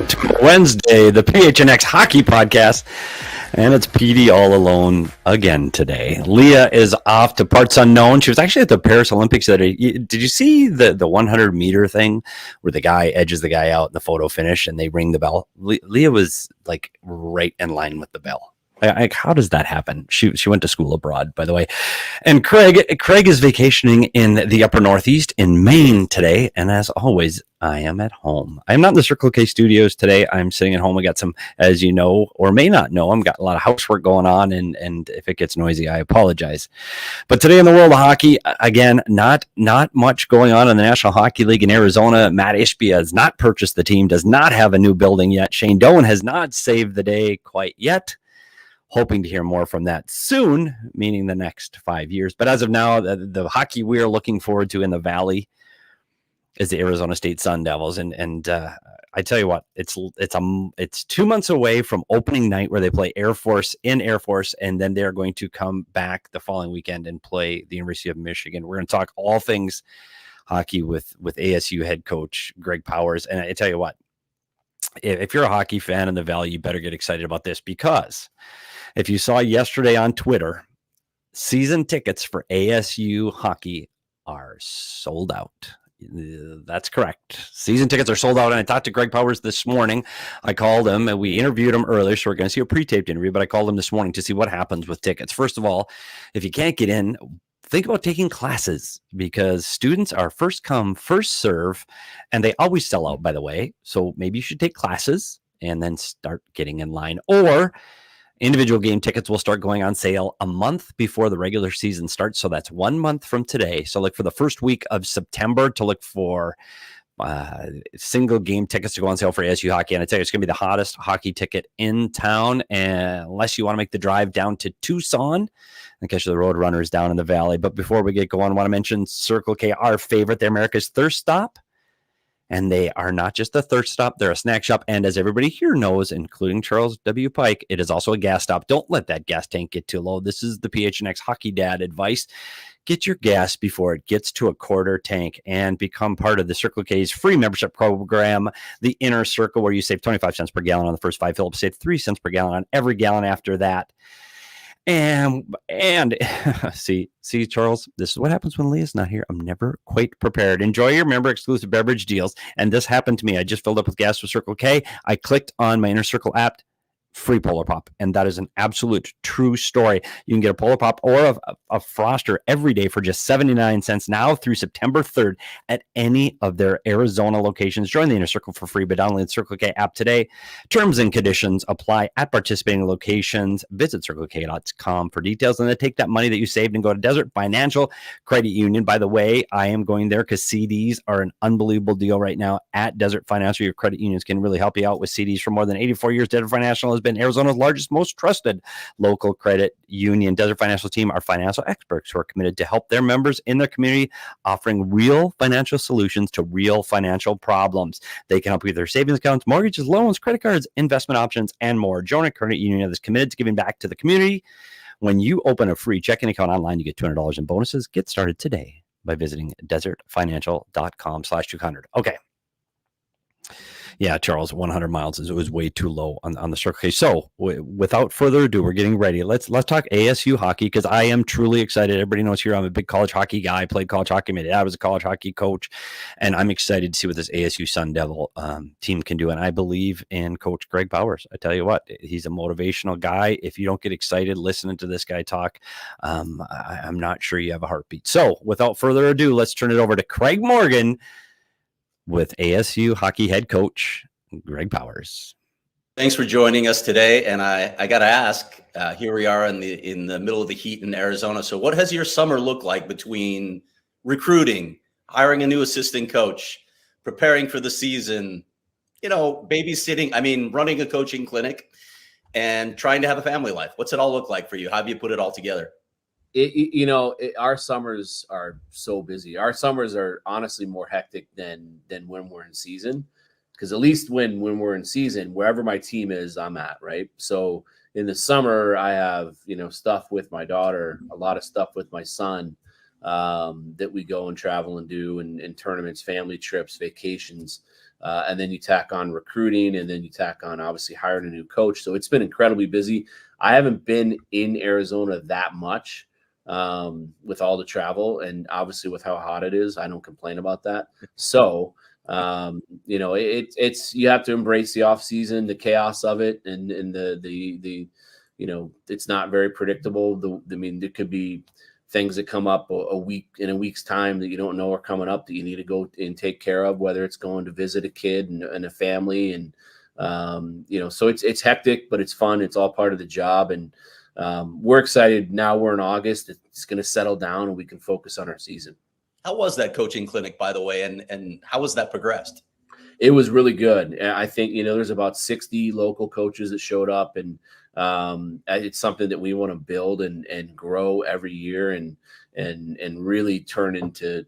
to Wednesday, the PHNX Hockey Podcast, and it's Petey all alone again today. Leah is off to parts unknown. She was actually at the Paris Olympics today. Did you see the 100-meter thing where the guy edges the guy out in the photo finish and they ring the bell? Leah was like right in line with the bell. Like, how does that happen? She went to school abroad, by the way. And Craig is vacationing in the upper Northeast in Maine today. And as always, I am at home. I'm not in the Circle K studios today. I'm sitting at home. I got some, as you know, or may not know, I've got a lot of housework going on. And if it gets noisy, I apologize. But today in the world of hockey, again, not much going on in the National Hockey League in Arizona. Matt Ishbia has not purchased the team, does not have a new building yet. Shane Doan has not saved the day quite yet. Hoping to hear more from that soon, meaning the next 5 years. But as of now, the hockey we're looking forward to in the Valley is the Arizona State Sun Devils. And I tell you what, it's 2 months away from opening night where they play Air Force, and then they're going to come back the following weekend and play the University of Michigan. We're going to talk all things hockey with ASU head coach Greg Powers. And I tell you what, if you're a hockey fan in the Valley, you better get excited about this, because if you saw yesterday on Twitter, season tickets for ASU hockey are sold out. That's correct. Season tickets are sold out. And I talked to Greg Powers this morning. I called him and we interviewed him earlier. So we're going to see a pre-taped interview, but I called him this morning to see what happens with tickets. First of all, if you can't get in, think about taking classes, because students are first come, first serve, and they always sell out, by the way. So maybe you should take classes and then start getting in line. Or individual game tickets will start going on sale a month before the regular season starts. So that's 1 month from today. So look for the first week of September to look for single game tickets to go on sale for ASU hockey. And I tell you, it's going to be the hottest hockey ticket in town, unless you want to make the drive down to Tucson and catch the road runners down in the Valley. But before we get going, I want to mention Circle K, our favorite. They're America's thirst stop. And they are not just a thirst stop, they're a snack shop. And as everybody here knows, including Charles W. Pike, it is also a gas stop. Don't let that gas tank get too low. This is the PHNX Hockey Dad advice. Get your gas before it gets to a quarter tank and become part of the Circle K's free membership program, the Inner Circle, where you save 25 cents per gallon on the first 5 fills, save 3 cents per gallon on every gallon after that. And see, Charles, this is what happens when Leah's not here. I'm never quite prepared. Enjoy your member exclusive beverage deals. And this happened to me. I just filled up with gas with Circle K. I clicked on my Inner Circle app, free Polar Pop. And that is an absolute true story. You can get a Polar Pop or a Froster every day for just 79 cents now through September 3rd at any of their Arizona locations. Join the Inner Circle for free, but download the Circle K app today. Terms and conditions apply at participating locations. Visit CircleK.com for details, and then take that money that you saved and go to Desert Financial Credit Union. By the way, I am going there because CDs are an unbelievable deal right now at Desert Financial. Your credit unions can really help you out with CDs. For more than 84 years, Desert Financial has been Arizona's largest, most trusted local credit union. Desert Financial team are financial experts who are committed to help their members in their community, offering real financial solutions to real financial problems. They can help you with their savings accounts, mortgages, loans, credit cards, investment options, and more. Join a credit union that is committed to giving back to the community. When you open a free checking account online, you get $200 in bonuses. Get started today by visiting desertfinancial.com/200. Okay. Yeah, Charles, 100 miles was way too low on the Circle K. So without further ado, we're getting ready. Let's talk ASU hockey, because I am truly excited. Everybody knows here I'm a big college hockey guy. I played college hockey. My dad was a college hockey coach, and I'm excited to see what this ASU Sun Devil team can do. And I believe in Coach Greg Powers. I tell you what, he's a motivational guy. If you don't get excited listening to this guy talk, I'm not sure you have a heartbeat. So without further ado, let's turn it over to Craig Morgan with ASU hockey head coach Greg Powers. Thanks for joining us today. And I got to ask, here we are in the middle of the heat in Arizona. So what has your summer looked like between recruiting, hiring a new assistant coach, preparing for the season, babysitting, running a coaching clinic, and trying to have a family life? What's it all look like for you? How have you put it all together? Our summers are so busy. Our summers are honestly more hectic than when we're in season, because at least when we're in season, wherever my team is, I'm at, right? So in the summer, I have, stuff with my daughter, a lot of stuff with my son that we go and travel and do, and tournaments, family trips, vacations. and then you tack on recruiting, and then you tack on obviously hiring a new coach. So it's been incredibly busy. I haven't been in Arizona that much with all the travel, and obviously with how hot it is. I don't complain about that. So it's you have to embrace the off season, the chaos of it, and the it's not very predictable. There could be things that come up a week's time that you don't know are coming up that you need to go and take care of, whether it's going to visit a kid and a family. And, so it's hectic, but it's fun. It's all part of the job. And we're excited. Now we're in August. It's going to settle down and we can focus on our season. How was that coaching clinic, by the way? And how was that progressed? It was really good. I think, there's about 60 local coaches that showed up, and it's something that we want to build and grow every year and really turn into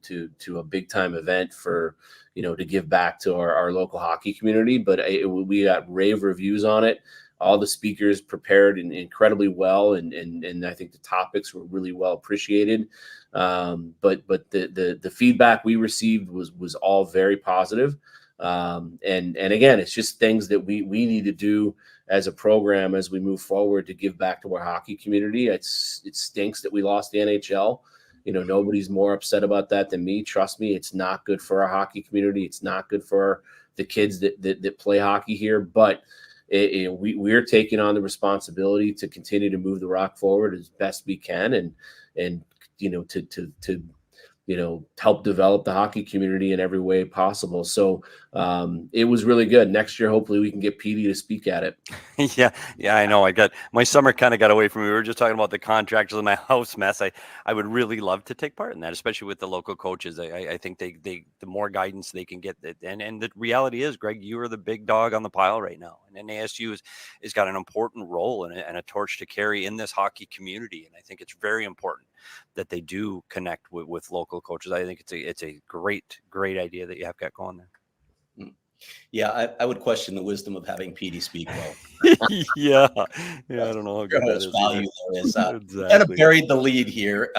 a big time event for, to give back to our local hockey community. But we got rave reviews on it. All the speakers prepared incredibly well. And I think the topics were really well appreciated. But the feedback we received was all very positive. And again, it's just things that we need to do as a program as we move forward to give back to our hockey community. It stinks that we lost the NHL. Nobody's more upset about that than me. Trust me, it's not good for our hockey community. It's not good for the kids that play hockey here. But we're taking on the responsibility to continue to move the Rock forward as best we can, and to help develop the hockey community in every way possible. So it was really good. Next year, hopefully we can get Petey to speak at it. Yeah, I know. My summer kind of got away from me. We were just talking about the contractors and my house mess. I would really love to take part in that, especially with the local coaches. I think they the more guidance they can get. And the reality is, Greg, you are the big dog on the pile right now. And NASU has got an important role and a torch to carry in this hockey community. And I think it's very important that they do connect with local coaches. I think it's a great idea that you have got going there. Yeah, I would question the wisdom of having Petey speak well. yeah, I don't know how good that is. Value there is. Exactly. Kind of buried the lead here.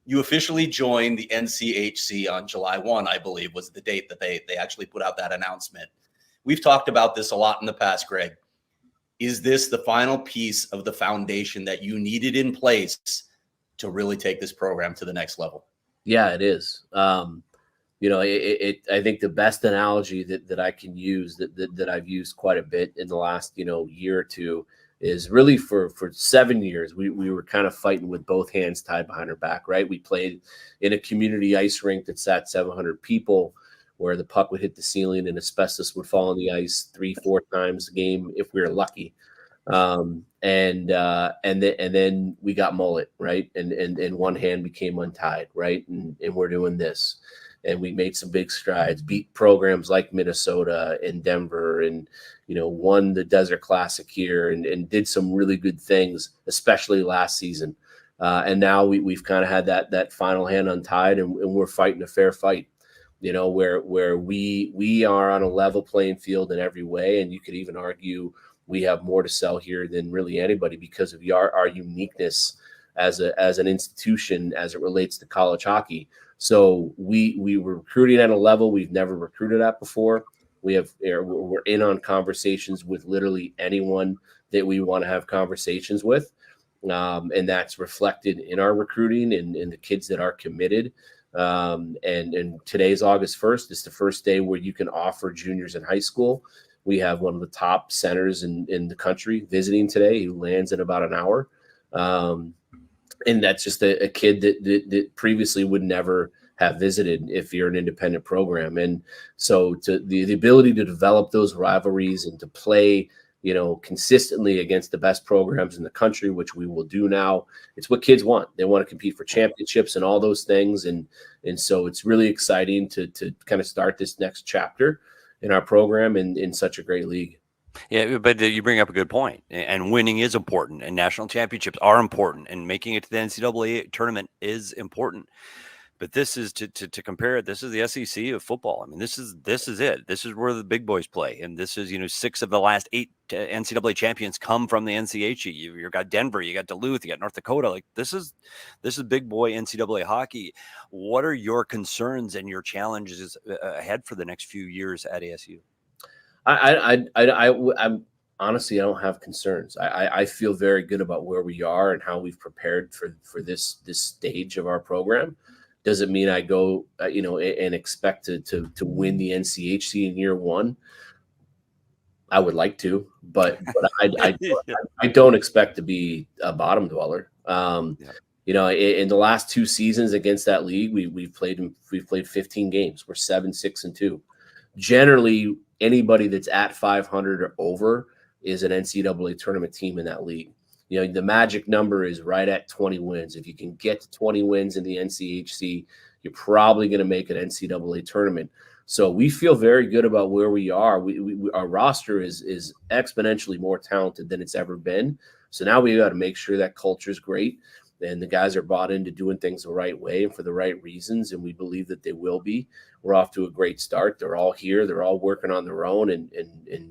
You officially joined the NCHC on July 1, I believe, was the date that they actually put out that announcement. We've talked about this a lot in the past, Greg. Is this the final piece of the foundation that you needed in place to really take this program to the next level? Yeah, it is. I think the best analogy that I can use that I've used quite a bit in the last, year or two is really for 7 years, we were kind of fighting with both hands tied behind our back, right? We played in a community ice rink that sat 700 people, where the puck would hit the ceiling and asbestos would fall on the ice 3-4 times a game if we were lucky. And then we got Mullett, right? And one hand became untied, right? And we're doing this. And we made some big strides, beat programs like Minnesota and Denver, and won the Desert Classic here, and did some really good things, especially last season. And now we've kind of had that final hand untied, and we're fighting a fair fight. Where we are on a level playing field in every way, and you could even argue we have more to sell here than really anybody because of our uniqueness as an institution as it relates to college hockey. So we were recruiting at a level we've never recruited at before. We're in on conversations with literally anyone that we want to have conversations with. And that's reflected in our recruiting and in the kids that are committed. And today's August 1st. It's the first day where you can offer juniors in high school. We have one of the top centers in the country visiting today, who lands in about an hour. And that's just a kid that previously would never have visited if you're an independent program. And so the ability to develop those rivalries and to play, consistently against the best programs in the country, which we will do now, it's what kids want. They want to compete for championships and all those things. And so it's really exciting to kind of start this next chapter in our program in such a great league. Yeah, but you bring up a good point, and winning is important, and national championships are important, and making it to the NCAA tournament is important. But this is to compare it. This is the SEC of football. I mean, this is it. This is where the big boys play, and this is 6 of the last 8 NCAA champions come from the NCHC. You've got Denver, you got Duluth, you got North Dakota. Like this is big boy NCAA hockey. What are your concerns and your challenges ahead for the next few years at ASU? I'm honestly, I don't have concerns. I feel very good about where we are and how we've prepared for this stage of our program. Doesn't mean I go, and expect to win the NCHC in year one. I would like to, but I don't expect to be a bottom dweller. In the last 2 seasons against that league, we've played 15 games. We're 7-6-2. Generally, anybody that's at 500 or over is an NCAA tournament team in that league. The magic number is right at 20 wins. If you can get to 20 wins in the NCHC, you're probably going to make an NCAA tournament. So we feel very good about where we are. Our roster is exponentially more talented than it's ever been. So now we got to make sure that culture is great and the guys are bought into doing things the right way and for the right reasons. And we believe that they will be. We're off to a great start. They're all here. They're all working on their own and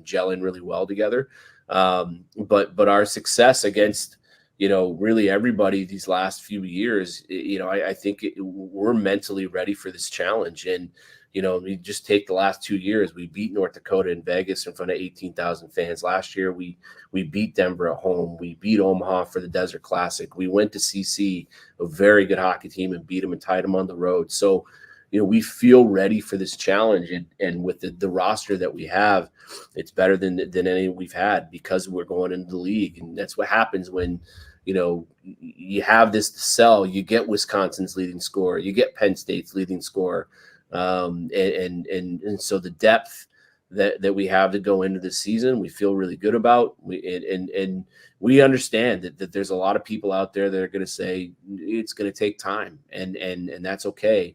gelling really well together. But our success against, really everybody these last few years, I think we're mentally ready for this challenge. And, we just take the last 2 years. We beat North Dakota in Vegas in front of 18,000 fans. Last year, we beat Denver at home. We beat Omaha for the Desert Classic. We went to CC, a very good hockey team, and beat them and tied them on the road. So, we feel ready for this challenge, and with the roster that we have, it's better than any we've had because we're going into the league. And that's what happens when, you have this to sell. You get Wisconsin's leading scorer, you get Penn State's leading scorer. And so the depth that we have to go into this season, we feel really good about. We understand that there's a lot of people out there that are going to say it's going to take time, and that's okay.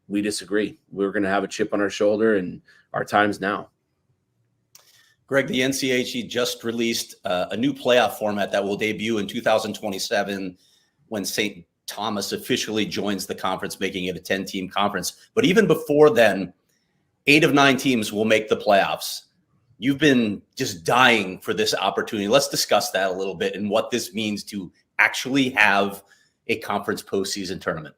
We disagree. We're going to have a chip on our shoulder, and our time's now. Greg, the NCHC just released a new playoff format that will debut in 2027 when St. Thomas officially joins the conference, making it a 10-team conference. But even before then, 8 of 9 teams will make the playoffs. You've been just dying for this opportunity. Let's discuss that a little bit and what this means to actually have a conference postseason tournament.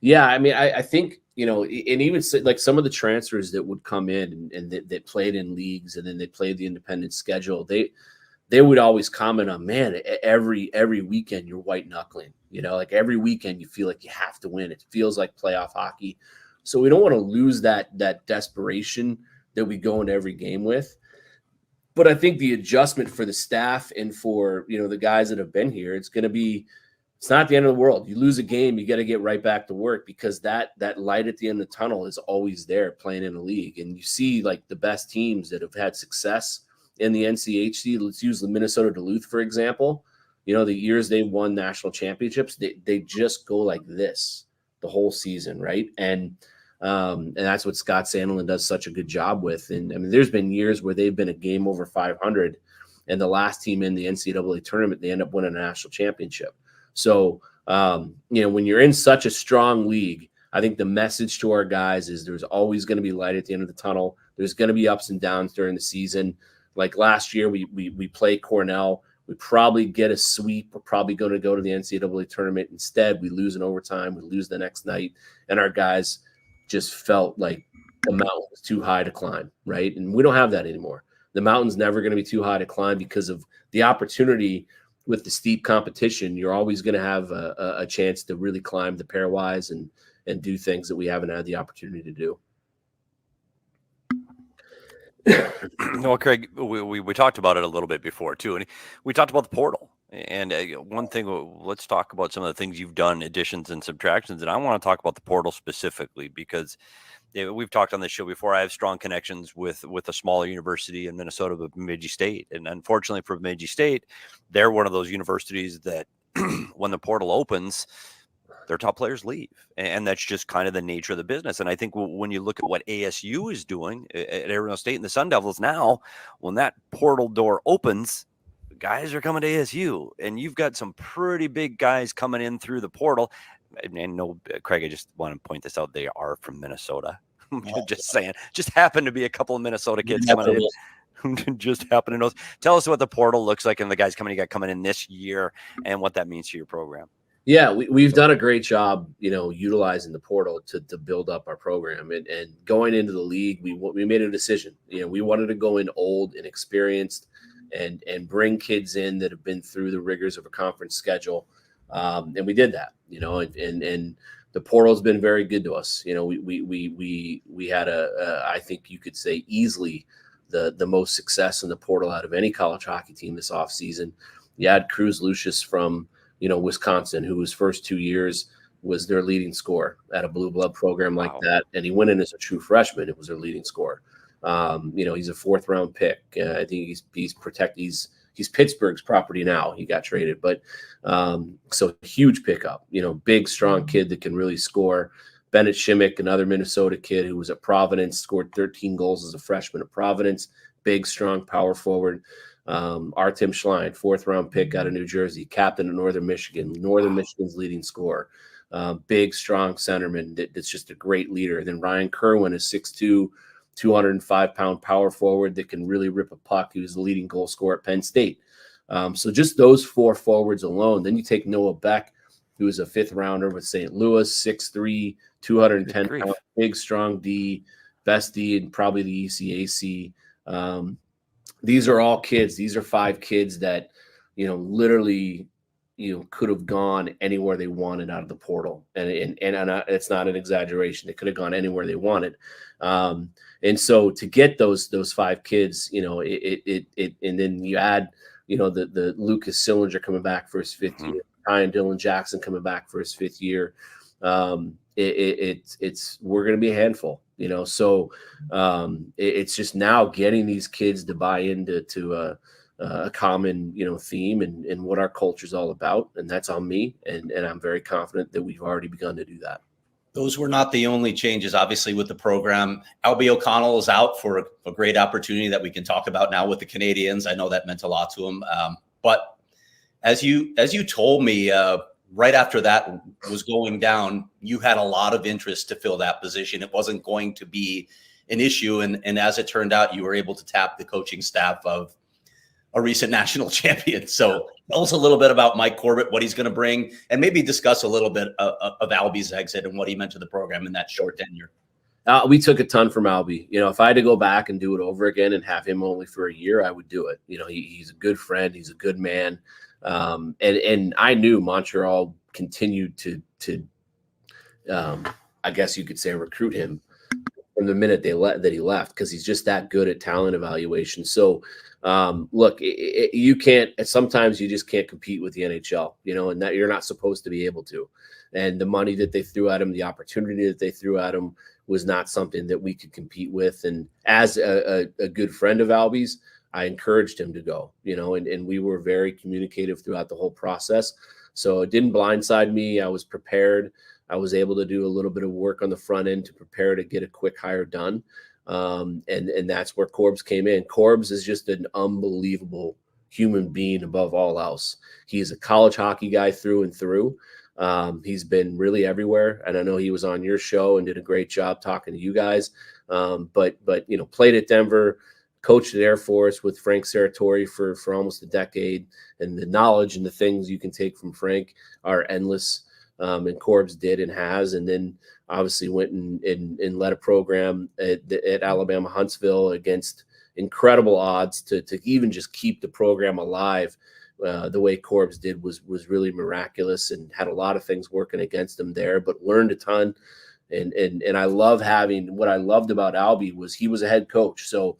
Yeah, I mean, I think, and even like some of the transfers that would come in and that played in leagues and then they played the independent schedule, they would always comment on, man, every weekend you're white knuckling, like every weekend you feel like you have to win. It feels like playoff hockey. So we don't want to lose that desperation that we go into every game with. But I think the adjustment for the staff and for, the guys that have been here, it's not the end of the world. You lose a game, you got to get right back to work because that light at the end of the tunnel is always there playing in a league. And you see like the best teams that have had success in the NCHC. Let's use the Minnesota Duluth, for example. The years they won national championships, they just go like this the whole season, right? And that's what Scott Sandelin does such a good job with. And I mean, there's been years where they've been a game over 500, and the last team in the NCAA tournament, they end up winning a national championship. So, when you're in such a strong league, I think the message to our guys is there's always going to be light at the end of the tunnel. There's going to be ups and downs during the season. Like last year, we play Cornell. We probably get a sweep. We're probably going to go to the NCAA tournament. Instead, we lose in overtime. We lose the next night. And our guys just felt like the mountain was too high to climb, right? And we don't have that anymore. The mountain's never going to be too high to climb because of the opportunity with the steep competition. You're always going to have a chance to really climb the pairwise and do things that we haven't had the opportunity to do. Well, Craig, we talked about it a little bit before too, and we talked about the portal. And one thing, let's talk about some of the things you've done, additions and subtractions. And I want to talk about the portal specifically because we've talked on this show before. I have strong connections with a smaller university in Minnesota, Bemidji State. And unfortunately for Bemidji State, they're one of those universities that when the portal opens, their top players leave. And that's just kind of the nature of the business. And I think when you look at what ASU is doing at Arizona State and the Sun Devils now, when that portal door opens, guys are coming to ASU, and you've got some pretty big guys coming in through the portal. and no, Craig, I just want to point this out. They are from Minnesota. Just saying, just happened to be a couple of Minnesota kids coming in. Just happen to know. Tell us what the portal looks like and the guys coming in this year and what that means to your program. Yeah, we've done a great job, utilizing the portal to build up our program, and going into the league, we made a decision. We wanted to go in old and experienced, and bring kids in that have been through the rigors of a conference schedule, and we did that. And the portal has been very good to us. We had I think you could say easily the most success in the portal out of any college hockey team this offseason. You had Cruz Lucius from Wisconsin, who his first 2 years was their leading scorer at a blue blood program like that. And he went in as a true freshman. It was their leading scorer. He's a 4th round pick. I think he's Pittsburgh's property now. He got traded, but so huge pickup, big, strong kid that can really score. Bennett Shimmick, another Minnesota kid who was at Providence, scored 13 goals as a freshman at Providence, big, strong power forward. Artem Schlein, 4th round pick out of New Jersey, captain of Northern Michigan, Michigan's leading scorer. Big, strong centerman that's just a great leader. Then Ryan Kerwin is 6'2", 205-pound power forward that can really rip a puck. He was the leading goal scorer at Penn State. So just those 4 forwards alone. Then you take Noah Beck, who was a 5th rounder with St. Louis, 6'3", 210 pounds, big, strong D, best D in probably the ECAC. These are all kids. These are 5 kids that, literally, could have gone anywhere they wanted out of the portal. And it's not an exaggeration. They could have gone anywhere they wanted. And so to get those 5 kids, and then you add, the Lucas Sillinger coming back for his 5th year, Ryan Dylan Jackson coming back for his 5th year. We're going to be a handful. So it's just now getting these kids to buy into a common, theme and what our culture is all about. And that's on me. And I'm very confident that we've already begun to do that. Those were not the only changes, obviously, with the program. Albie O'Connell is out for a great opportunity that we can talk about now with the Canadians. I know that meant a lot to him. But as you told me, right after that was going down, you had a lot of interest to fill that position. It wasn't going to be an issue. And as it turned out, you were able to tap the coaching staff of a recent national champion. So tell us a little bit about Mike Corbett, what he's going to bring, and maybe discuss a little bit of Albie's exit and what he meant to the program in that short tenure. We took a ton from Albie. If I had to go back and do it over again and have him only for a year, I would do it. He's a good friend. He's a good man. And I knew Montreal continued to I guess you could say, recruit him from the minute that he left, because he's just that good at talent evaluation. So look, you can't, sometimes you just can't compete with the NHL, and that you're not supposed to be able to. And the money that they threw at him, the opportunity that they threw at him was not something that we could compete with. And as a good friend of Albie's, I encouraged him to go, and we were very communicative throughout the whole process. So it didn't blindside me. I was prepared. I was able to do a little bit of work on the front end to prepare to get a quick hire done. And that's where Corbs came in. Corbs is just an unbelievable human being above all else. He is a college hockey guy through and through. He's been really everywhere. And I know he was on your show and did a great job talking to you guys. But played at Denver, coached at Air Force with Frank Serratori for almost a decade. And the knowledge and the things you can take from Frank are endless. And Corbs did and has, and then obviously went and led a program at Alabama Huntsville against incredible odds to even just keep the program alive. The way Corbs did was really miraculous, and had a lot of things working against him there, but learned a ton. And I love what I loved about Albie was he was a head coach. So,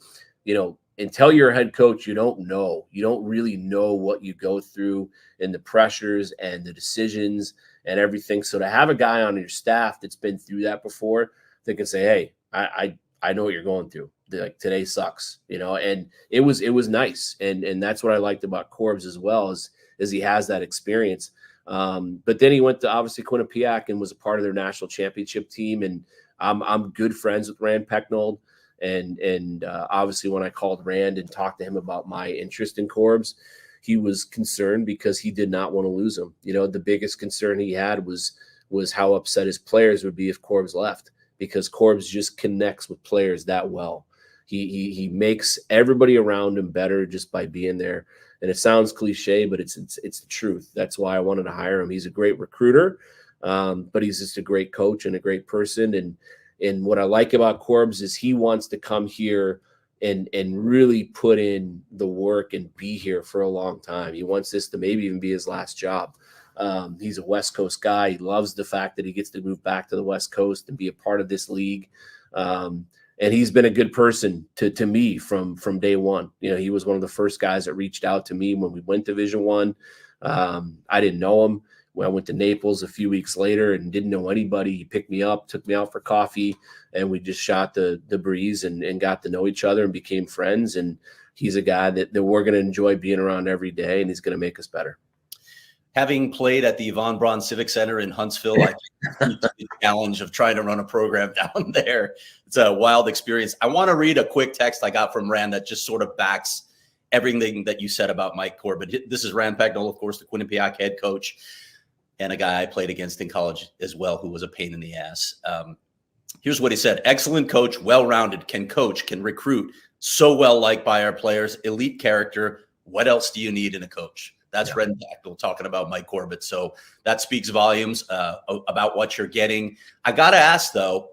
until you're a head coach, you don't really know what you go through and the pressures and the decisions and everything. So to have a guy on your staff that's been through that before, that can say, hey, I know what you're going through. Like, today sucks, and it was nice. And that's what I liked about Corbs as well, is he has that experience. But then he went to obviously Quinnipiac and was a part of their national championship team. And I'm good friends with Rand Pecknold. And obviously when I called Rand and talked to him about my interest in Corbs, he was concerned because he did not want to lose him. The biggest concern he had was was how upset his players would be if Corbs left, because Corbs just connects with players that well. He makes everybody around him better just by being there. And it sounds cliche, but it's the truth. That's why I wanted to hire him. He's a great recruiter, but he's just a great coach and a great person. And what I like about Corbs is he wants to come here and really put in the work and be here for a long time. He wants this to maybe even be his last job. He's a West Coast guy. He loves the fact that he gets to move back to the West Coast and be a part of this league. And he's been a good person to me from day one. You know, he was one of the first guys that reached out to me when we went to Division I. I didn't know him. When I went to Naples a few weeks later and didn't know anybody, he picked me up, took me out for coffee, and we just shot the breeze and got to know each other and became friends. And he's a guy that we're going to enjoy being around every day, and he's going to make us better. Having played at the Yvonne Braun Civic Center in Huntsville, I think the challenge of trying to run a program down there. It's a wild experience. I want to read a quick text I got from Rand that just sort of backs everything that you said about Mike Corbett. This is Rand Pagnol, of course, the Quinnipiac head coach, and a guy I played against in college as well, who was a pain in the ass. Here's what he said. Excellent coach, well-rounded, can coach, can recruit, so well-liked by our players, elite character. What else do you need in a coach? That's Red Pagnol talking about Mike Corbett. So that speaks volumes about what you're getting. I got to ask, though,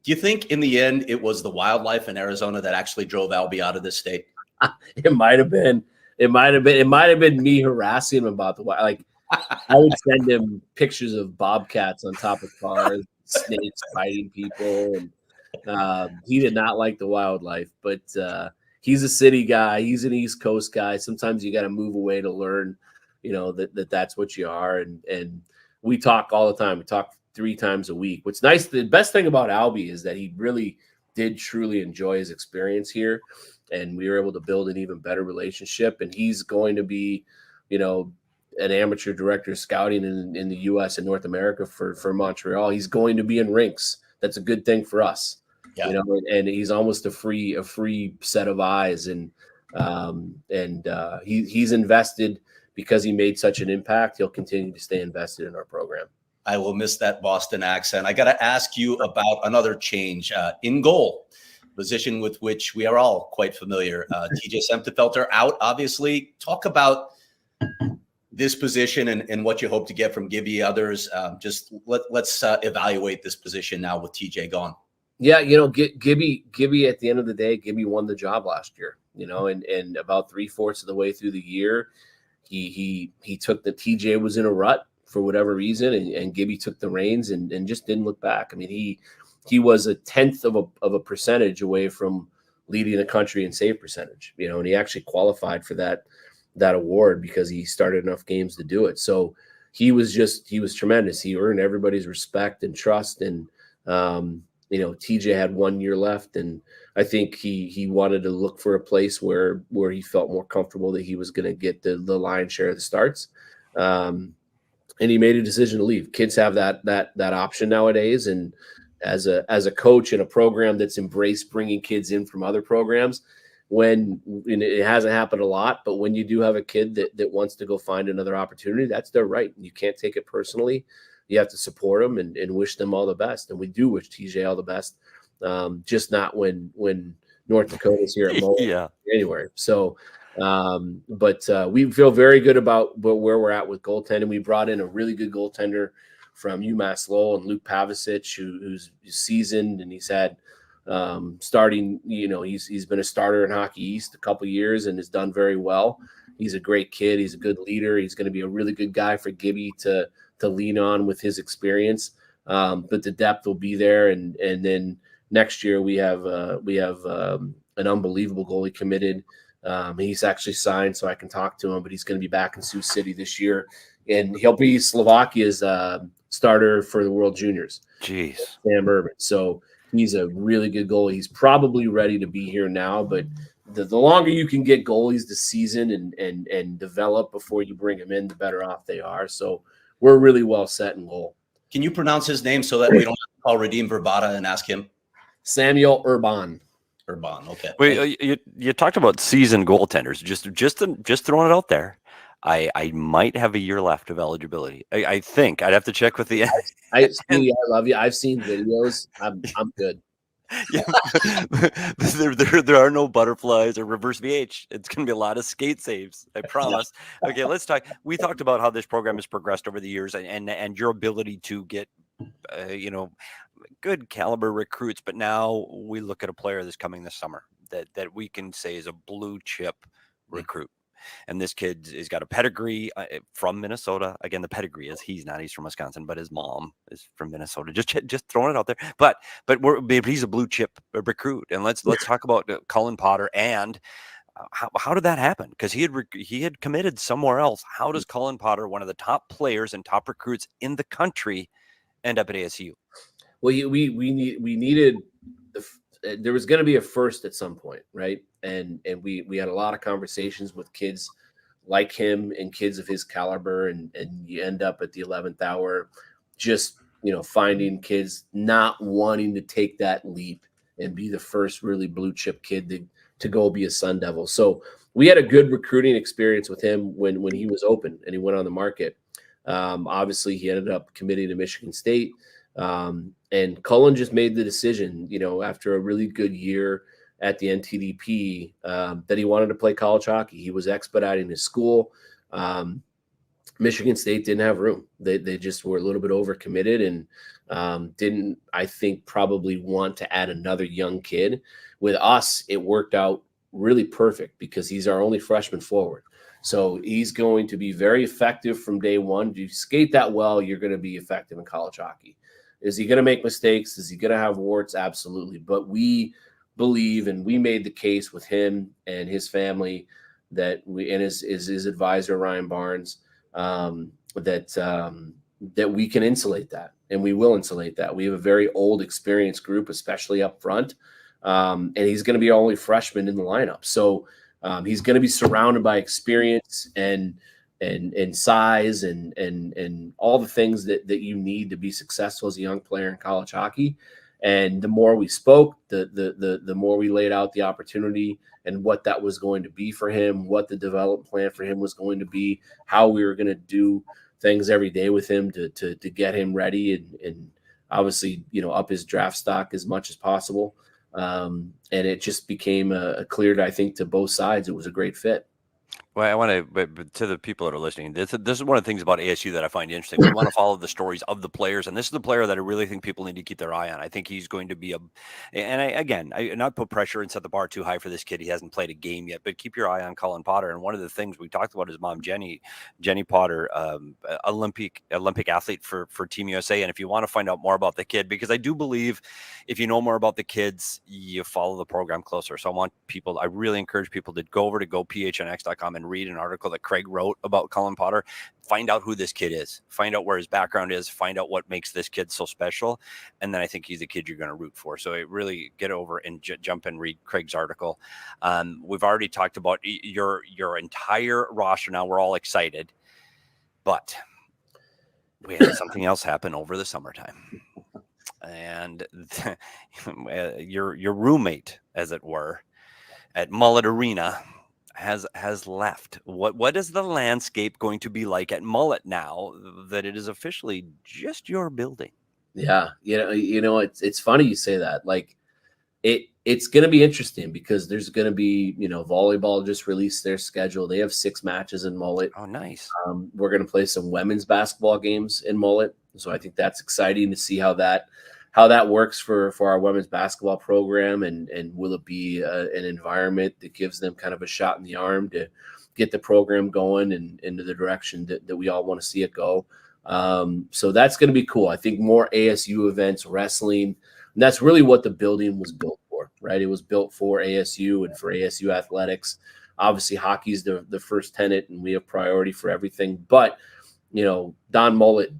do you think in the end it was the wildlife in Arizona that actually drove Albie out of this state? It might have been. It might have been me harassing him about the wild. Like, I would send him pictures of bobcats on top of cars, snakes biting people, and he did not like the wildlife. But he's a city guy. He's an East Coast guy. Sometimes you got to move away to learn, you know, that's what you are. And we talk all the time. We talk 3 times a week. What's nice, the best thing about Albie is that he really did truly enjoy his experience here, and we were able to build an even better relationship. And he's going to be, you know, an amateur director of scouting in the U.S. and North America for Montreal. He's going to be in rinks. That's a good thing for us. Yeah. You know, and he's almost a free set of eyes, and he's invested because he made such an impact. He'll continue to stay invested in our program. I will miss that Boston accent. I got to ask you about another change in goal, position with which we are all quite familiar. TJ Semtefelter out, obviously. Talk about this position and what you hope to get from Gibby. Others, let's evaluate this position now with TJ gone. Yeah, you know, Gibby at the end of the day, Gibby won the job last year, you know, and about 3/4 of the way through the year, he took the TJ was in a rut for whatever reason, and Gibby took the reins and just didn't look back. I mean, he was 1/10 of a percentage away from leading the country in save percentage, you know, and he actually qualified for that award because he started enough games to do it. So he was tremendous. He earned everybody's respect and trust, and you know, TJ had 1 year left, and I think he wanted to look for a place where he felt more comfortable that he was going to get the lion's share of the starts. And he made a decision to leave. Kids have that option nowadays, and as a coach in a program that's embraced bringing kids in from other programs, when it hasn't happened a lot, but when you do have a kid that wants to go find another opportunity, that's their right. You can't take it personally. You have to support them and wish them all the best. And we do wish TJ all the best, just not when North Dakota's here at Mullett in January. So, but we feel very good about where we're at with goaltending. We brought in a really good goaltender from UMass Lowell and Luke Pavicic, who's seasoned, and he's had starting, you know, he's been a starter in Hockey East a couple of years and has done very well. He's a great kid. He's a good leader. He's going to be a really good guy for Gibby to lean on with his experience. But the depth will be there. And then next year we have an unbelievable goalie committed. He's actually signed, so I can talk to him, but he's going to be back in Sioux City this year, and he'll be Slovakia's starter for the World Juniors. Jeez. Sam Urban. So he's a really good goalie. He's probably ready to be here now, but the longer you can get goalies to season and develop before you bring them in, the better off they are. So we're really well set in goal. Can you pronounce his name so that we don't have to call Redeem Verbata and ask him? Samuel Urban. Urban, okay. Wait, you talked about seasoned goaltenders. Just throwing it out there. I might have a year left of eligibility. I think I'd have to check with the. Speedy, I love you. I've seen videos. I'm good. Yeah, there are no butterflies or reverse VH. It's going to be a lot of skate saves. I promise. Okay, let's talk. We talked about how this program has progressed over the years, and your ability to get, good caliber recruits. But now we look at a player that's coming this summer that we can say is a blue chip recruit. And this kid has got a pedigree from Minnesota. Again, the pedigree is he's from Wisconsin, but his mom is from Minnesota. Just throwing it out there. But he's a blue chip recruit. And let's talk about Cullen Potter and how did that happen? Because he had committed somewhere else. How does Cullen Potter, one of the top players and top recruits in the country, end up at ASU? Well, we needed there was going to be a first at some point, right? And we had a lot of conversations with kids like him and kids of his caliber, and you end up at the 11th hour, just finding kids not wanting to take that leap and be the first really blue chip kid to go be a Sun Devil. So we had a good recruiting experience with him when he was open and he went on the market. Obviously, he ended up committing to Michigan State. And Cullen just made the decision, after a really good year at the NTDP, that he wanted to play college hockey. He was expediting his school. Michigan State didn't have room. They just were a little bit overcommitted and didn't, I think, probably want to add another young kid. With us, it worked out really perfect because he's our only freshman forward. So he's going to be very effective from day one. If you skate that well, you're going to be effective in college hockey. Is he going to make mistakes? Is he going to have warts? Absolutely. But we believe, and we made the case with him and his family and his advisor, Ryan Barnes, that we can insulate that, and we will insulate that. We have a very old, experienced group, especially up front, and he's going to be our only freshman in the lineup. So he's going to be surrounded by experience and size and all the things that you need to be successful as a young player in college hockey. And the more we spoke, the more we laid out the opportunity and what that was going to be for him, what the development plan for him was going to be, how we were going to do things every day with him to get him ready and obviously, up his draft stock as much as possible. And it just became clear, I think, to both sides. It was a great fit. Well, I want to, but to the people that are listening, this is one of the things about ASU that I find interesting. We want to follow the stories of the players, and this is the player that I really think people need to keep their eye on. I think he's going to be I not put pressure and set the bar too high for this kid. He hasn't played a game yet, but keep your eye on Cullen Potter. And one of the things we talked about his mom, Jenny Potter, Olympic athlete for Team USA. And if you want to find out more about the kid, because I do believe if you know more about the kids, you follow the program closer. So I really encourage people to go over to gophnx.com and read an article that Craig wrote about Cullen Potter. Find out who this kid is, find out where his background is, find out what makes this kid so special. And then I think he's a kid you're going to root for. So really get over and jump and read Craig's article. We've already talked about your entire roster. Now we're all excited, but we had something else happen over the summertime. And your roommate, as it were, at Mullett Arena has left. What is the landscape going to be like at Mullett now that it is officially just your building? Yeah, it's funny you say that. Like it's going to be interesting because there's going to be, volleyball just released their schedule. They have 6 matches in Mullett. Oh, nice. We're going to play some women's basketball games in Mullett. So I think that's exciting to see how that works for our women's basketball program. And will it be an environment that gives them kind of a shot in the arm to get the program going and into the direction that we all want to see it go. So that's going to be cool. I think more ASU events, wrestling, and that's really what the building was built for, right? It was built for ASU and for ASU athletics. Obviously, hockey is the first tenet, and we have priority for everything. But, Don Mullett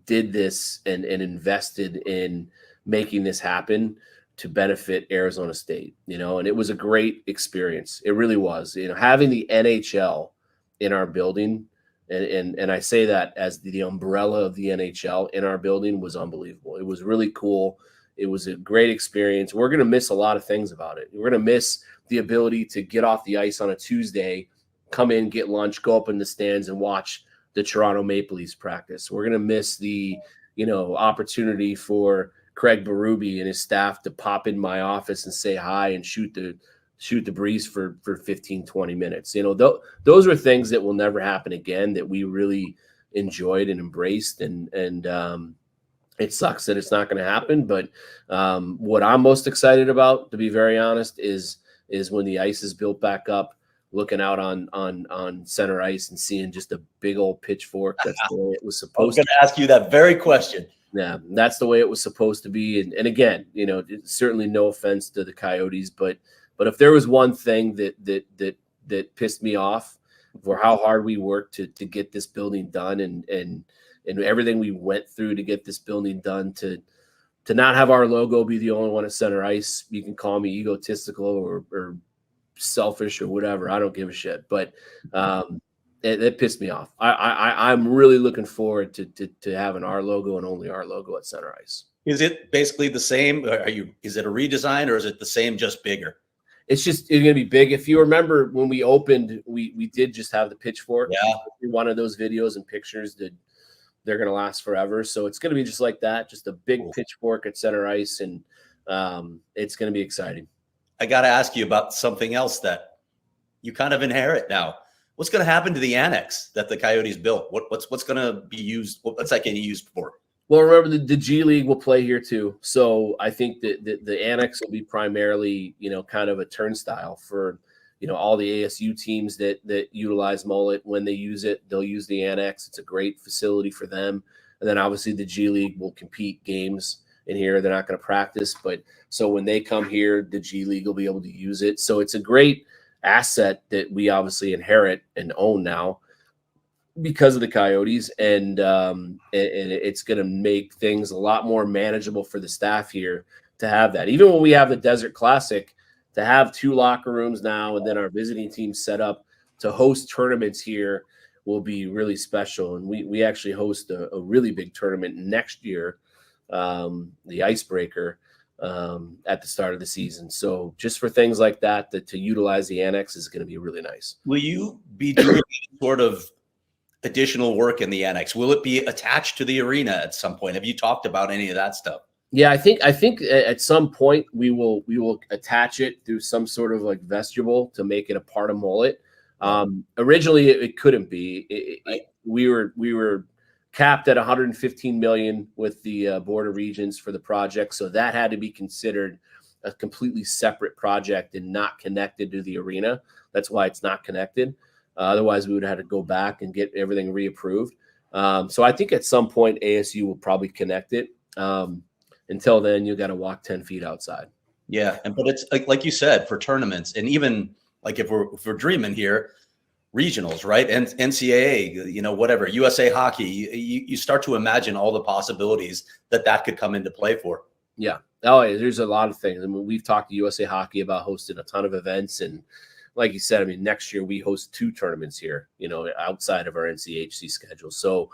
did this and invested in making this happen to benefit Arizona State, and it was a great experience. It really was, having the NHL in our building. And I say that as the umbrella of the NHL in our building was unbelievable. It was really cool. It was a great experience. We're going to miss a lot of things about it. We're going to miss the ability to get off the ice on a Tuesday, come in, get lunch, go up in the stands and watch the Toronto Maple Leafs practice. We're going to miss the, opportunity for Craig Berube and his staff to pop in my office and say hi and shoot the breeze for 15, 20 minutes. Those are things that will never happen again that we really enjoyed and embraced. And it sucks that it's not going to happen. But what I'm most excited about, to be very honest, is when the ice is built back up, looking out on center ice and seeing just a big old pitchfork. That's the way it was supposed to. I was going to ask you that very question. Yeah, that's the way it was supposed to be. And again, certainly no offense to the Coyotes, but if there was one thing that pissed me off for how hard we worked to get this building done and everything we went through to get this building done, to not have our logo be the only one at center ice. You can call me egotistical or selfish or whatever. I don't give a shit. But it pissed me off. I'm really looking forward to having our logo and only our logo at center ice. Is it basically the same? Is it a redesign or is it the same, just bigger? It's going to be big. If you remember when we opened, we did just have the pitchfork. Yeah. One of those videos and pictures that they're going to last forever. So it's going to be just like that, just a big pitchfork at center ice. And it's going to be exciting. I got to ask you about something else that you kind of inherit now. What's going to happen to the annex that the Coyotes built? What's going to be used? What's that getting used for? Well, remember the G League will play here too. So I think that the annex will be primarily, kind of a turnstile for, all the ASU teams that utilize Mullett. When they use it, they'll use the annex. It's a great facility for them. And then obviously the G League will compete games in here. They're not going to practice, but so when they come here, the G League will be able to use it. So it's a great asset that we obviously inherit and own now because of the Coyotes, and it's going to make things a lot more manageable for the staff here to have that. Even when we have the Desert Classic, to have 2 locker rooms now and then our visiting team set up to host tournaments here will be really special. And we actually host a really big tournament next year, the Icebreaker, at the start of the season. So just for things like that to utilize the annex is going to be really nice. Will you be doing sort of additional work in the annex? Will it be attached to the arena at some point? Have you talked about any of that stuff? Yeah, I think at some point we will attach it through some sort of like vestibule to make it a part of Mullett. Originally it couldn't be. We were capped at $115 million with the Board of Regents for the project, so that had to be considered a completely separate project and not connected to the arena. That's why it's not connected. Otherwise, we would have had to go back and get everything reapproved. So I think at some point ASU will probably connect it. Until then, you got to walk 10 feet outside. Yeah, but it's like you said, for tournaments, and even like if we're dreaming here, regionals, right? And NCAA, whatever, USA Hockey, you start to imagine all the possibilities that could come into play for. Yeah. Oh, yeah, there's a lot of things. I mean, we've talked to USA Hockey about hosting a ton of events, and like you said, I mean, next year we host 2 tournaments here, outside of our NCHC schedule. So,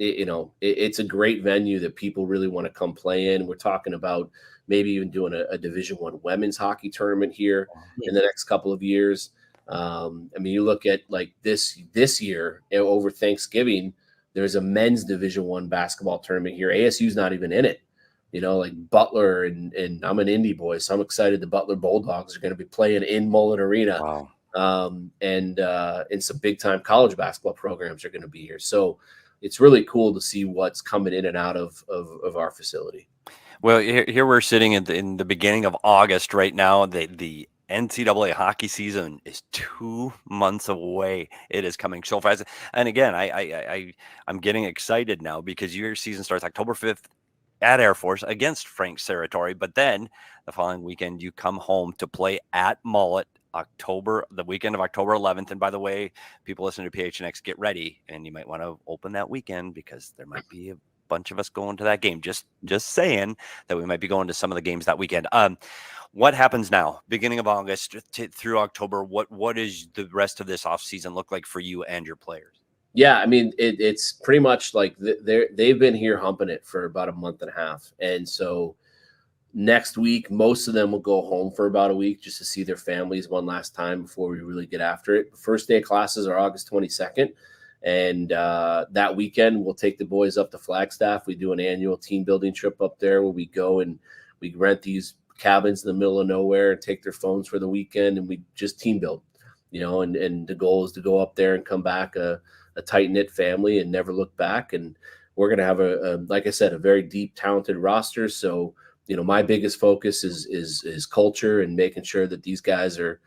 it's a great venue that people really want to come play in. We're talking about maybe even doing a Division I women's hockey tournament here in the next couple of years. I mean, you look at like this year over Thanksgiving, there's a men's Division I basketball tournament here. ASU's not even in it. Like Butler and I'm an Indy boy, so I'm excited the Butler Bulldogs are going to be playing in Mullett Arena. Wow. And some big time college basketball programs are going to be here. So it's really cool to see what's coming in and out of our facility. Well, here we're sitting in the beginning of August right now. The NCAA hockey season is 2 months away. It is coming so fast. And again, I'm getting excited now because your season starts October 5th at Air Force against Frank Serratori. But then the following weekend, you come home to play at Mullett the weekend of October 11th. And by the way, people listening to PHNX, get ready. And you might want to open that weekend because there might be a bunch of us going to that game. Just saying that we might be going to some of the games that weekend. What happens now, beginning of August through October? What is the rest of this offseason look like for you and your players? Yeah, I mean, it's pretty much like they've been here humping it for about a month and a half. And so Next week, most of them will go home for about a week just to see their families one last time before we really get after it. First day of classes are August 22nd. And that weekend, we'll take the boys up to Flagstaff. We do an annual team building trip up there where we go and we rent these cabins in the middle of nowhere and take their phones for the weekend. And we just team build, and the goal is to go up there and come back a tight-knit family and never look back. And we're going to have like I said, a very deep, talented roster. So, my biggest focus is culture and making sure that these guys are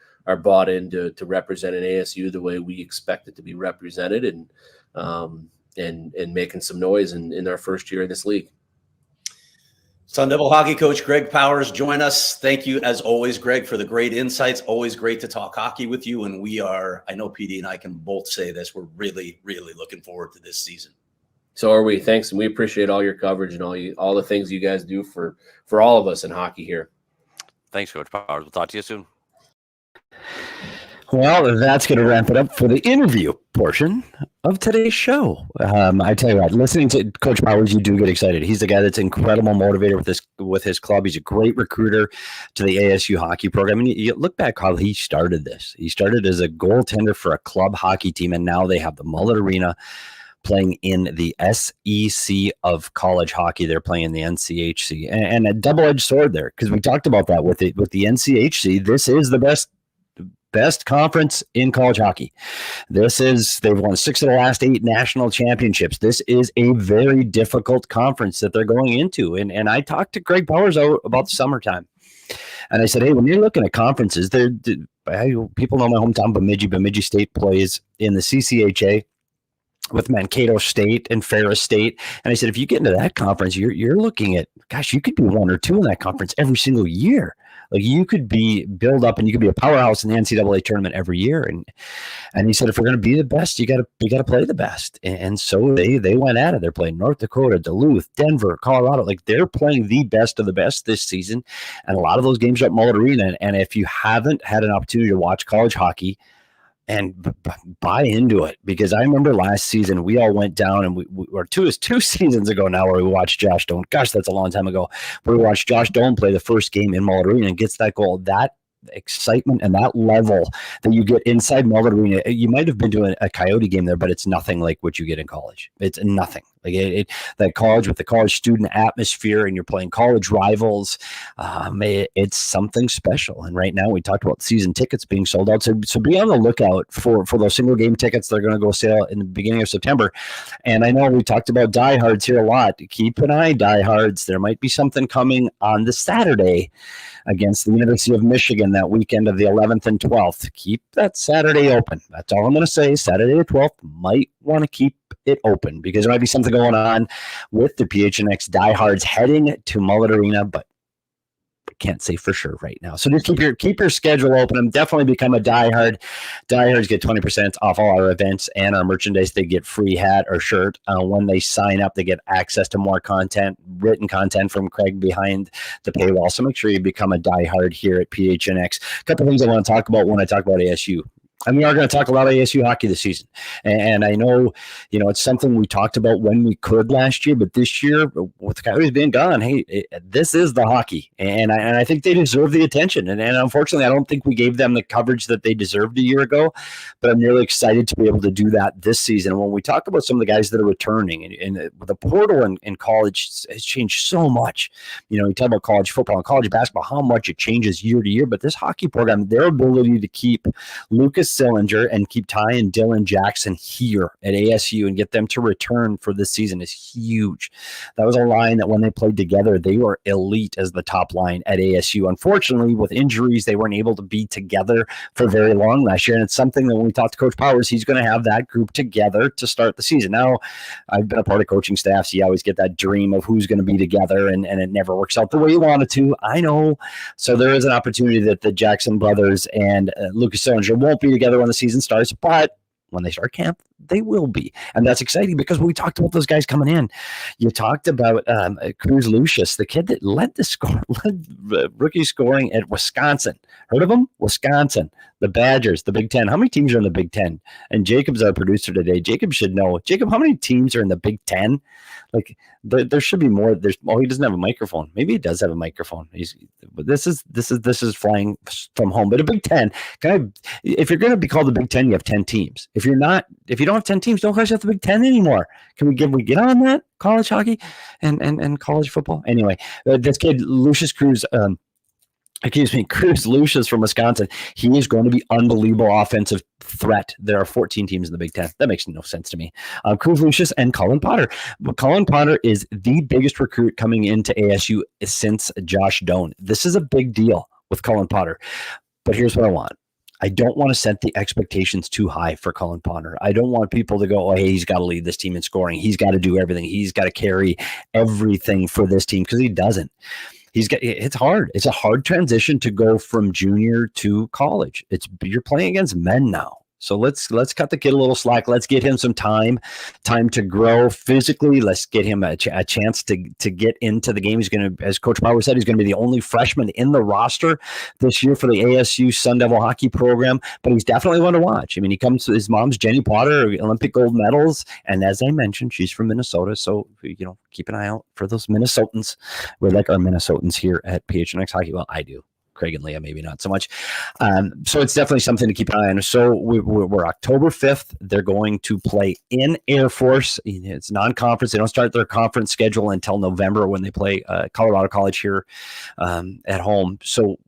bought in to represent an ASU the way we expect it to be represented, and making some noise in our first year in this league. Sun Devil hockey coach Greg Powers, join us. Thank you as always, Greg, for the great insights. Always great to talk hockey with you. And I know PD and I can both say this, we're really, really looking forward to this season. So are we. Thanks. And we appreciate all your coverage and all the things you guys do for all of us in hockey here. Thanks, Coach Powers. We'll talk to you soon. Well, that's going to wrap it up for the interview portion of today's show. I tell you what, listening to Coach Powers, you do get excited. He's the guy that's an incredible motivator with his club. He's a great recruiter to the ASU hockey program. And you look back how he started this. He started as a goaltender for a club hockey team, and now they have the Mullett Arena playing in the SEC of college hockey. They're playing in the NCHC, and a double-edged sword there, because we talked about that with the NCHC. This is the best conference in college hockey. They've won 6 of the last 8 national championships. This is a very difficult conference that they're going into. And I talked to Greg Powers about the summertime. And I said, hey, when you're looking at conferences, people know my hometown, Bemidji State plays in the CCHA with Mankato State and Ferris State. And I said, if you get into that conference, you're looking at, gosh, you could be 1 or 2 in that conference every single year. Like, you could be build up and you could be a powerhouse in the NCAA tournament every year. And he said, if we're going to be the best, you got to play the best. And so they went at it. They're playing North Dakota, Duluth, Denver, Colorado. Like, they're playing the best of the best this season. And a lot of those games are at Mullett Arena. And if you haven't had an opportunity to watch college hockey, and buy into it, because I remember last season we all went down and or two seasons ago now, where we watched Josh Doan. Gosh, that's a long time ago. Where we watched Josh Doan play the first game in Mullett Arena and gets that goal. That excitement and that level that you get inside Mullett Arena, you might have been doing a Coyote game there, but it's nothing like what you get in college. It's nothing like that college with the college student atmosphere, and you're playing college rivals. It's something special. And right now, we talked about season tickets being sold out, so be on the lookout for those single game tickets. They're going to go sale in the beginning of September. And I know we talked about diehards here a lot. Keep an eye, diehards. There might be something coming on the Saturday against the University of Michigan that weekend of the 11th and 12th. Keep that Saturday open. That's all I'm going to say. Saturday the 12th, might want to keep it open, because there might be something going on with the PHNX diehards heading to Mullett Arena, but can't say for sure right now. So just keep your schedule open and definitely become a diehard. Diehards get 20% off all our events and our merchandise. They get free hat or shirt. When they sign up, they get access to more content, written content from Craig behind the paywall. So make sure you become a diehard here at PHNX. A couple things I want to talk about when I talk about ASU. And we are going to talk a lot of ASU hockey this season. And I know, it's something we talked about when we could last year, but this year, with the Coyotes being gone, hey, this is the hockey. And I think they deserve the attention. And unfortunately, I don't think we gave them the coverage that they deserved a year ago, but I'm really excited to be able to do that this season. When we talk about some of the guys that are returning, and the portal in college has changed so much. You talk about college football and college basketball, how much it changes year to year, but this hockey program, their ability to keep Lucas Sillinger and keep Ty and Dylan Jackson here at ASU and get them to return for this season is huge. That was a line that when they played together, they were elite as the top line at ASU. Unfortunately, with injuries, they weren't able to be together for very long last year. And it's something that when we talked to Coach Powers, he's going to have that group together to start the season. Now, I've been a part of coaching staff, so you always get that dream of who's going to be together, and it never works out the way you want it to. I know. So there is an opportunity that the Jackson brothers and Lucas Sillinger won't be together when the season starts, but when they start camp, They will be. And that's exciting because we talked about those guys coming in. You talked about Cruz Lucius, the kid that led rookie scoring at Wisconsin. Heard of him? Wisconsin, the Badgers, the Big Ten. How many teams are in the Big Ten? And Jacob's our producer today. Jacob should know. Jacob, how many teams are in the Big Ten? Like there should be more. He doesn't have a microphone. Maybe he does have a microphone. This is flying from home. But a Big Ten, if you're going to be called the Big Ten, you have 10 teams. If you don't have 10 teams, don't call yourself the Big Ten anymore. Can we get on that? College hockey and college football. Anyway, this kid Cruz Lucius from Wisconsin. He is going to be unbelievable offensive threat. There are 14 teams in the Big Ten. That makes no sense to me. Cruz Lucius and Cullen Potter. But Cullen Potter is the biggest recruit coming into ASU since Josh Doan. This is a big deal with Cullen Potter. But here's what I want. I don't want to set the expectations too high for Cullen Potter. I don't want people to go, oh, hey, he's got to lead this team in scoring. He's got to do everything. He's got to carry everything for this team, because he doesn't. It's hard. It's a hard transition to go from junior to college. You're playing against men now. So let's cut the kid a little slack. Let's get him some time to grow physically. Let's get him a chance to get into the game. He's going to, as Coach Power said, he's going to be the only freshman in the roster this year for the ASU Sun Devil hockey program. But he's definitely one to watch. I mean, he comes to his mom's Jenny Potter, Olympic gold medals, and as I mentioned, she's from Minnesota. So keep an eye out for those Minnesotans. We like our Minnesotans here at PHNX Hockey. Well, I do. Craig and Leah, maybe not so much. So it's definitely something to keep an eye on. So we're October 5th. They're going to play in Air Force. It's non-conference. They don't start their conference schedule until November when they play Colorado College here at home. So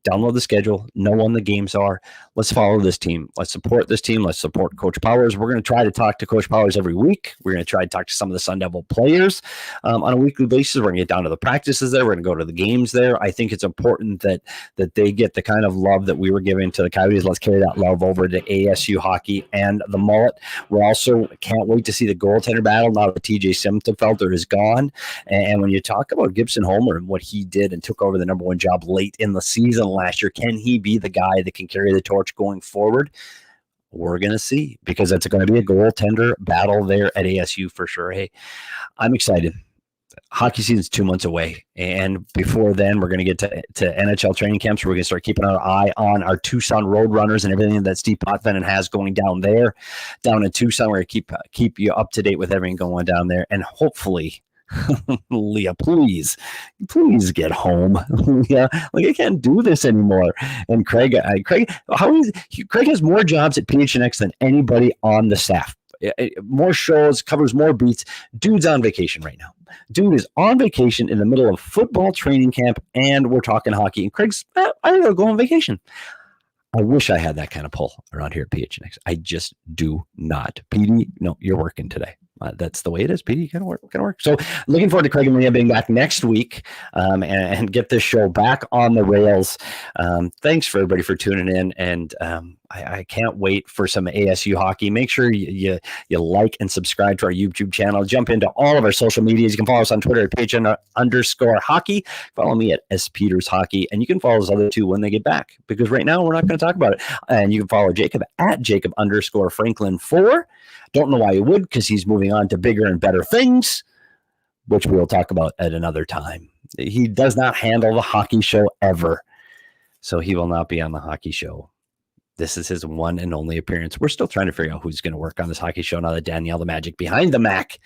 download the schedule, know when the games are. Let's follow this team. Let's support this team. Let's support Coach Powers. We're going to try to talk to Coach Powers every week. We're going to try to talk to some of the Sun Devil players on a weekly basis. We're going to get down to the practices there. We're going to go to the games there. I think it's important that they get the kind of love that we were giving to the Coyotes. Let's carry that love over to ASU hockey and the Mullett. We're also can't wait to see the goaltender battle now that TJ Simtenfelter is gone. And when you talk about Gibson Homer and what he did and took over the number one job late in the season last year, can he be the guy that can carry the torch going forward? We're going to see, because it's going to be a goaltender battle there at ASU for sure. Hey, I'm excited. Hockey season's 2 months away, and before then we're going to get to NHL training camps. We're going to start keeping our eye on our Tucson Roadrunners and everything that Steve Potvin has going down in Tucson. We're going to keep you up to date with everything going down there, and hopefully Leah, please get home. Leah, I can't do this anymore. And Craig has more jobs at PHNX than anybody on the staff. More shows, covers more beats. Dude's on vacation right now. Dude is on vacation in the middle of football training camp, and we're talking hockey. And Craig's, I gotta go on vacation. I wish I had that kind of pull around here at PHNX. I just do not. Petey, no, you're working today. That's the way it is, Petey. Gotta work. So looking forward to Craig and Leah being back next week and get this show back on the rails. Thanks for everybody for tuning in, and I can't wait for some ASU hockey. Make sure you like and subscribe to our YouTube channel. Jump into all of our social medias. You can follow us on Twitter at PHN_hockey. Follow me at SPetersHockey, and you can follow those other two when they get back, because right now we're not going to talk about it. And you can follow Jacob at Jacob_Franklin4. Don't know why you would, because he's moving on to bigger and better things, which we'll talk about at another time. He does not handle the hockey show ever, so he will not be on the hockey show. This is his one and only appearance. We're still trying to figure out who's going to work on this hockey show now that Danielle the Magic behind the Mac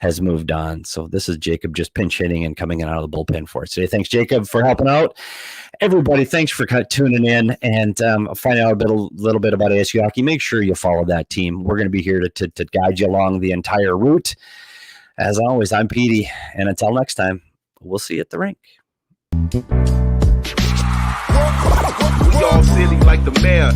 has moved on. So this is Jacob just pinch hitting and coming in out of the bullpen for us today. Thanks, Jacob, for helping out. Everybody, thanks for tuning in and finding out a little bit about ASU hockey. Make sure you follow that team. We're going to be here to guide you along the entire route. As always, I'm Petey, and until next time, we'll see you at the rink. We all silly like the mayor.